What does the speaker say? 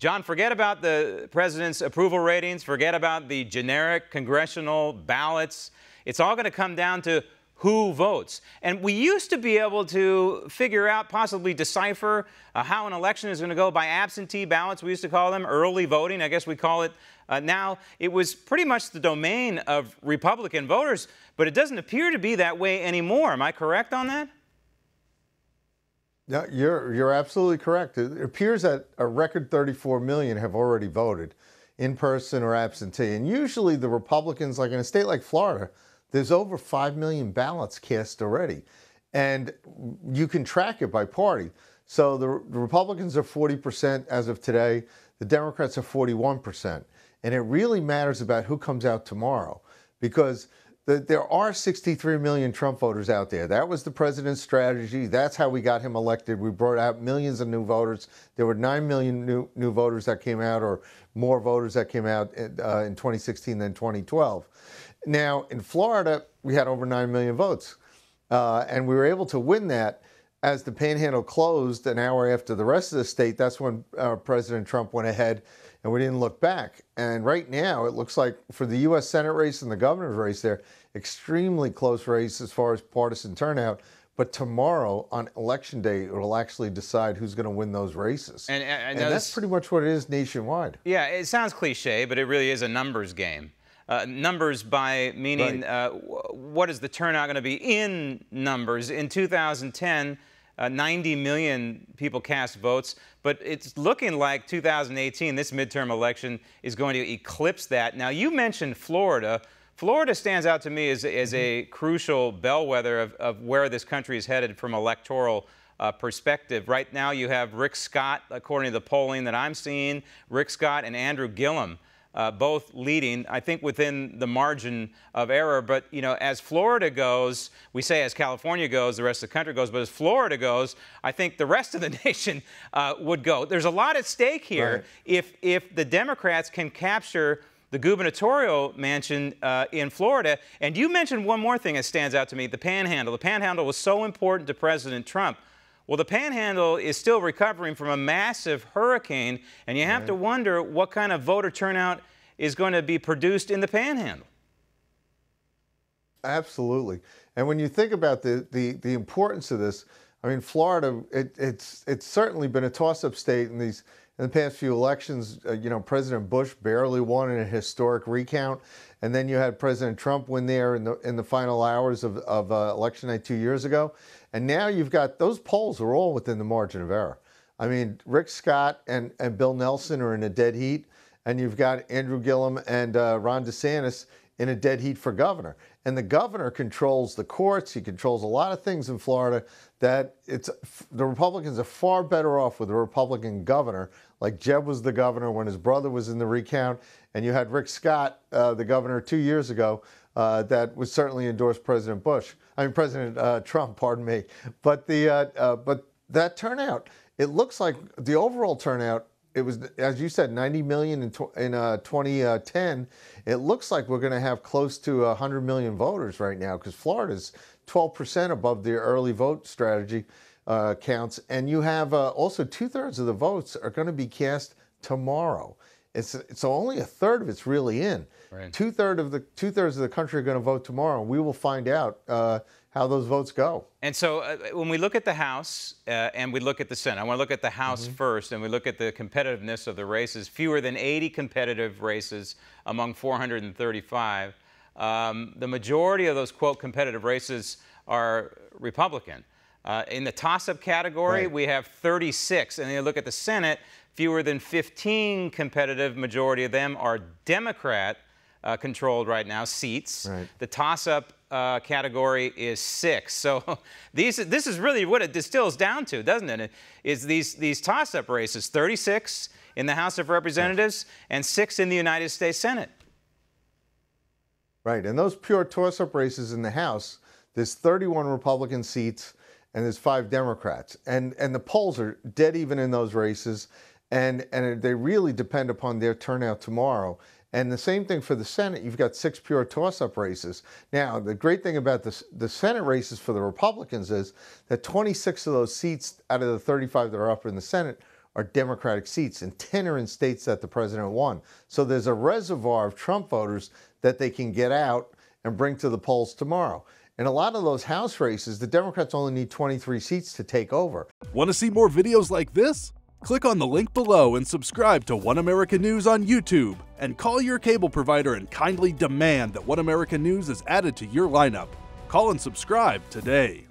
John, forget about the president's approval ratings. Forget about the generic congressional ballots. It's all going to come down to who votes. And we used to be able to figure out, possibly decipher how an election is going to go by absentee ballots. We used to call them early voting. I guess we call it now. It was pretty much the domain of Republican voters, but it doesn't appear to be that way anymore. Am I correct on that? No, you're absolutely correct. It appears that a record 34 million have already voted in person or absentee. And usually the Republicans, like in a state like Florida, there's over 5 million ballots cast already. And you can track it by party. So the Republicans are 40% as of today. The Democrats are 41%. And it really matters about who comes out tomorrow, because there are 63 million Trump voters out there. That was the president's strategy. That's how we got him elected. We brought out millions of new voters. There were 9 million new voters that came out, or more voters that came out in 2016 than 2012. Now, in Florida, we had over 9 million votes. And we were able to win that as the Panhandle closed an hour after the rest of the state. That's when President Trump went ahead, and we didn't look back. And right now, it looks like for the U.S. Senate race and the governor's race there, extremely close race as far as partisan turnout. But tomorrow, on Election Day, it will actually decide who's going to win those races. And that's pretty much what it is nationwide. Yeah, it sounds cliche, but it really is a numbers game. Numbers by meaning, right. What is the turnout going to be in numbers? In 2010, 90 million people cast votes, but it's looking like 2018, this midterm election, is going to eclipse that. Now, you mentioned Florida. Florida stands out to me as a crucial bellwether of where this country is headed from electoral perspective. Right now, you have Rick Scott, according to the polling that I'm seeing, Rick Scott and Andrew Gillum, both leading, I think, within the margin of error. But, you know, as Florida goes, we say as California goes, the rest of the country goes. But as Florida goes, I think the rest of the nation would go. There's a lot at stake here. Right. If the Democrats can capture the gubernatorial mansion in Florida. And you mentioned one more thing that stands out to me, the Panhandle. The Panhandle was so important to President Trump. Well, the Panhandle is still recovering from a massive hurricane, and you have to wonder what kind of voter turnout is going to be produced in the Panhandle. Absolutely. And when you think about the importance of this, I mean, Florida, it's certainly been a toss-up state in the past few elections. You know, President Bush barely won in a historic recount, and then you had President Trump win there in the final hours of election night 2 years ago. And now you've got, those polls are all within the margin of error. I mean, Rick Scott and Bill Nelson are in a dead heat, and you've got Andrew Gillum and Ron DeSantis in a dead heat for governor. And the governor controls the courts. He controls a lot of things in Florida that the Republicans are far better off with a Republican governor. Like Jeb was the governor when his brother was in the recount. And you had Rick Scott, the governor 2 years ago, that was certainly endorsed President Trump, pardon me. But that turnout, it looks like the overall turnout, it was, as you said, 90 million in 2010. It looks like we're going to have close to 100 million voters right now, because Florida's 12% above the early vote strategy counts. And you have also 2/3 of the votes are going to be cast tomorrow. So only a third of it's really in. Right. Two-thirds of the country are going to vote tomorrow. We will find out how those votes go. And so when we look at the House and we look at the Senate, I want to look at the House first, and we look at the competitiveness of the races. Fewer than 80 competitive races among 435. The majority of those, quote, competitive races are Republican. In the toss-up category, we have 36. And then you look at the Senate, fewer than 15 competitive, majority of them are Democrat controlled right now, seats. Right. The toss-up category is 6. So this is really what it distills down to, doesn't it? Is these toss-up races, 36 in the House of Representatives and 6 in the United States Senate. Right, and those pure toss-up races in the House, there's 31 Republican seats and there's 5 Democrats. And the polls are dead even in those races, and they really depend upon their turnout tomorrow. And the same thing for the Senate. You've got 6 pure toss-up races. Now, the great thing about the Senate races for the Republicans is that 26 of those seats out of the 35 that are up in the Senate are Democratic seats, and 10 are in states that the president won. So there's a reservoir of Trump voters that they can get out and bring to the polls tomorrow. In a lot of those House races, the Democrats only need 23 seats to take over. Want to see more videos like this? Click on the link below and subscribe to One American News on YouTube, and call your cable provider and kindly demand that One American News is added to your lineup. Call and subscribe today.